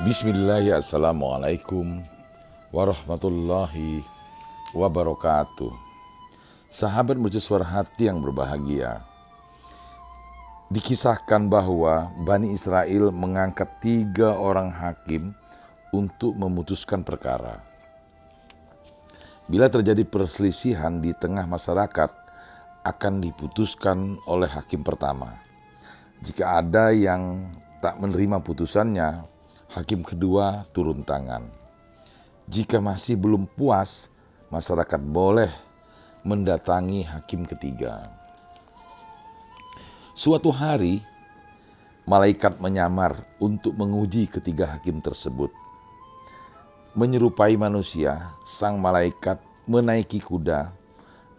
Bismillah, assalamualaikum warahmatullahi wabarakatuh. Sahabat mercusuar hati yang berbahagia, dikisahkan bahwa Bani Israel mengangkat 3 orang hakim untuk memutuskan perkara. Bila terjadi perselisihan di tengah masyarakat, akan diputuskan oleh hakim pertama. Jika ada yang tak menerima putusannya, hakim kedua turun tangan. Jika masih belum puas, masyarakat boleh mendatangi hakim ketiga. Suatu hari, malaikat menyamar untuk menguji ketiga hakim tersebut. Menyerupai manusia, sang malaikat menaiki kuda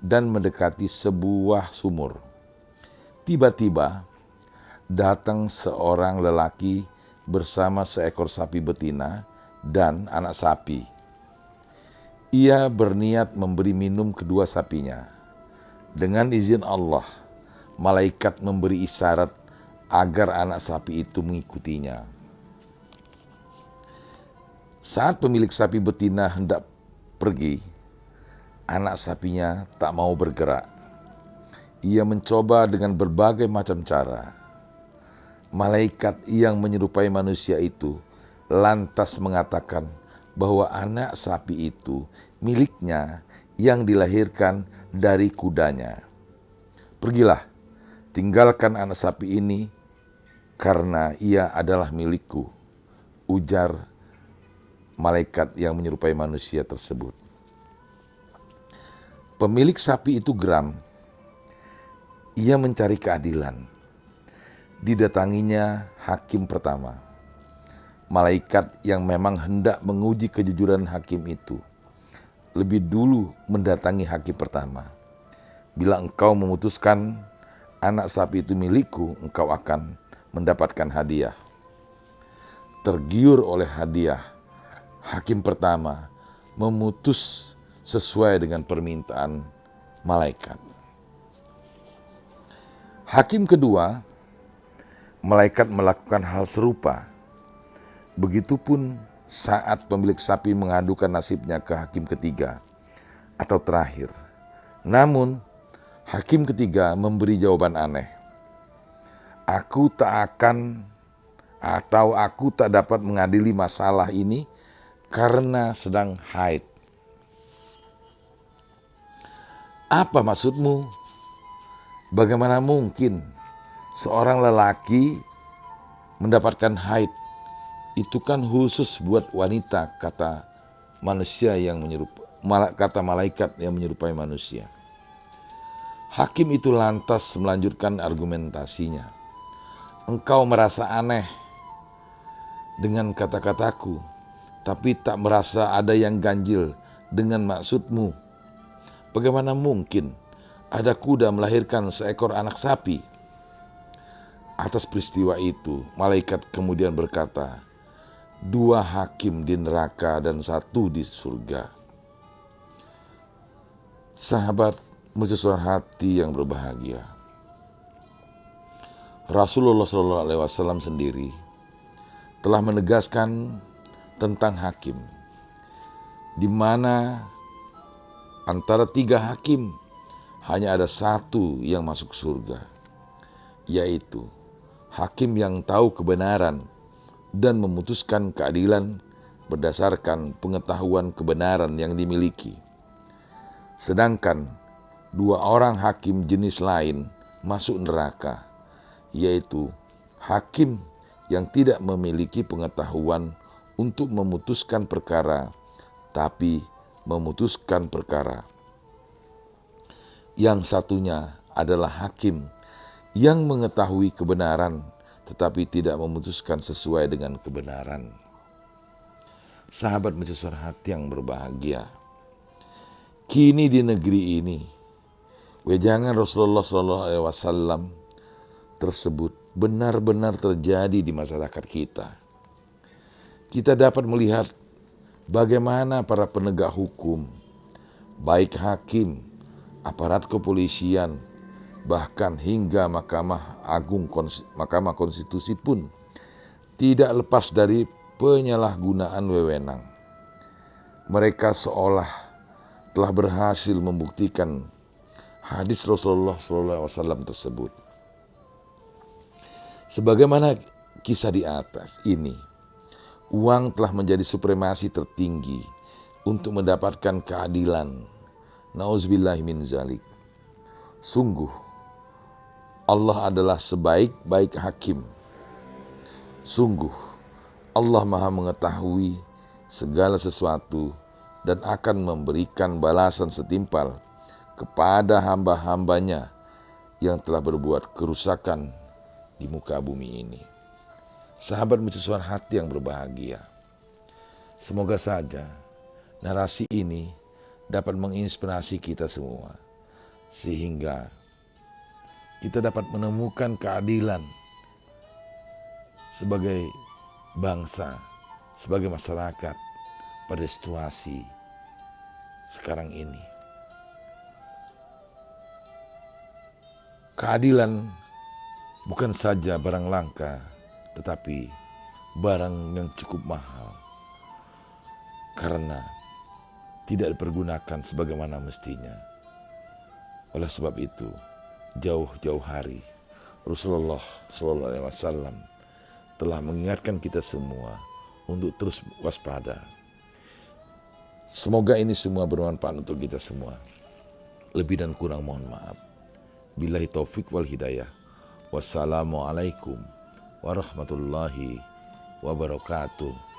dan mendekati sebuah sumur. Tiba-tiba, datang seorang lelaki bersama seekor sapi betina dan anak sapi. Ia berniat memberi minum kedua sapinya. Dengan izin Allah, malaikat memberi isyarat agar anak sapi itu mengikutinya. Saat pemilik sapi betina hendak pergi, anak sapinya tak mau bergerak. Ia mencoba dengan berbagai macam cara. Malaikat yang menyerupai manusia itu lantas mengatakan bahwa anak sapi itu miliknya yang dilahirkan dari kudanya. Pergilah, tinggalkan anak sapi ini karena ia adalah milikku, ujar malaikat yang menyerupai manusia tersebut. Pemilik sapi itu geram. Ia mencari keadilan. Didatanginya hakim pertama, malaikat yang memang hendak menguji kejujuran hakim itu lebih dulu mendatangi hakim pertama. Bila engkau memutuskan anak sapi itu milikku, engkau akan mendapatkan hadiah. Tergiur oleh hadiah, hakim pertama memutus sesuai dengan permintaan malaikat. Hakim kedua, malaikat melakukan hal serupa. Begitupun saat pemilik sapi mengadukan nasibnya ke hakim ketiga atau terakhir. Namun, hakim ketiga memberi jawaban aneh. Aku tak dapat mengadili masalah ini karena sedang haid. Apa maksudmu? Bagaimana mungkin seorang lelaki mendapatkan haid? Itu kan khusus buat wanita, kata malaikat yang menyerupai manusia. Hakim itu lantas melanjutkan argumentasinya. Engkau merasa aneh dengan kata-kataku, tapi tak merasa ada yang ganjil dengan maksudmu. Bagaimana mungkin ada kuda melahirkan seekor anak sapi? Atas peristiwa itu, malaikat kemudian berkata, 2 hakim di neraka dan 1 di surga. Sahabat mercusuar hati yang berbahagia, Rasulullah SAW sendiri telah menegaskan tentang hakim, di mana antara 3 hakim hanya ada 1 yang masuk surga, yaitu hakim yang tahu kebenaran dan memutuskan keadilan berdasarkan pengetahuan kebenaran yang dimiliki. Sedangkan 2 orang hakim jenis lain masuk neraka, yaitu hakim yang tidak memiliki pengetahuan untuk memutuskan perkara, tapi memutuskan perkara. Yang satunya adalah hakim yang mengetahui kebenaran tetapi tidak memutuskan sesuai dengan kebenaran. Sahabat mercusuar hati yang berbahagia, kini di negeri ini, wejangan Rasulullah SAW tersebut benar-benar terjadi di masyarakat kita. Kita dapat melihat bagaimana para penegak hukum, baik hakim, aparat kepolisian, bahkan hingga Mahkamah Konstitusi pun tidak lepas dari penyalahgunaan wewenang. Mereka seolah telah berhasil membuktikan hadis Rasulullah SAW tersebut. Sebagaimana kisah di atas ini, uang telah menjadi supremasi tertinggi untuk mendapatkan keadilan. Nauzubillahi min zalik. Sungguh, Allah adalah sebaik-baik hakim. Sungguh, Allah Maha mengetahui segala sesuatu dan akan memberikan balasan setimpal kepada hamba-hambanya yang telah berbuat kerusakan di muka bumi ini. Sahabat mercusuar hati yang berbahagia, semoga saja narasi ini dapat menginspirasi kita semua, sehingga kita dapat menemukan keadilan sebagai bangsa, sebagai masyarakat pada situasi sekarang ini. Keadilan bukan saja barang langka, tetapi barang yang cukup mahal, karena tidak dipergunakan sebagaimana mestinya. Oleh sebab itu, jauh-jauh hari Rasulullah SAW telah mengingatkan kita semua untuk terus waspada. Semoga ini semua bermanfaat untuk kita semua. Lebih dan kurang mohon maaf. Billahi taufik wal hidayah. Wassalamualaikum warahmatullahi wabarakatuh.